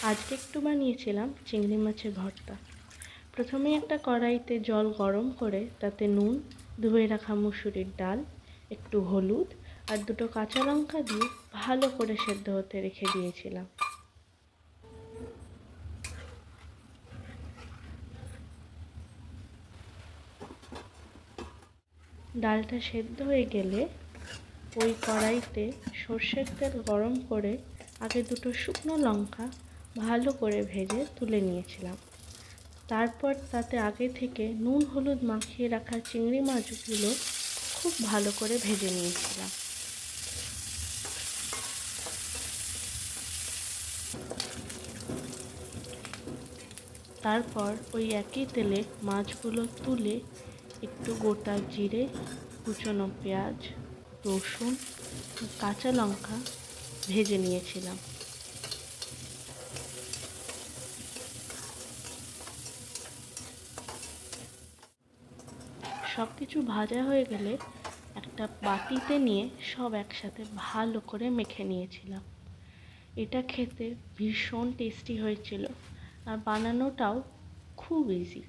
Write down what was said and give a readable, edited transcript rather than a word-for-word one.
আজকে একটু বানিয়েছিলাম চিংড়ি মাছের ভর্তা। প্রথমে একটা কড়াইতে জল গরম করে তাতে নুন, ধুয়ে রাখা মুসুরির ডাল, একটু হলুদ আর দুটো কাঁচা লঙ্কা দিয়ে ভালো করে সেদ্ধ হতে রেখে দিয়েছিলাম। ডালটা সেদ্ধ হয়ে গেলে ওই কড়াইতে সর্ষের তেল গরম করে আগে দুটো শুকনো লঙ্কা ভালো করে ভেজে তুলে নিয়েছিলাম। তারপর তাতে আগে থেকে নুন হলুদ মাখিয়ে রাখা চিংড়ি মাছগুলো খুব ভালো করে ভেজে নিয়েছিলাম। তারপর ওই একই তেলে মাছগুলো তুলে একটু গোটা জিরে, কুচনো পেঁয়াজ, রসুন, কাঁচা লঙ্কা ভেজে নিয়েছিলাম। সব কিছু ভাজা হয়ে গেলে একটা বাটিতে নিয়ে সব একসাথে ভালো করে মেখে নিয়েছিলাম। এটা খেতে ভীষণ টেস্টি হয়েছিল আর বানানোটাও খুব ইজি।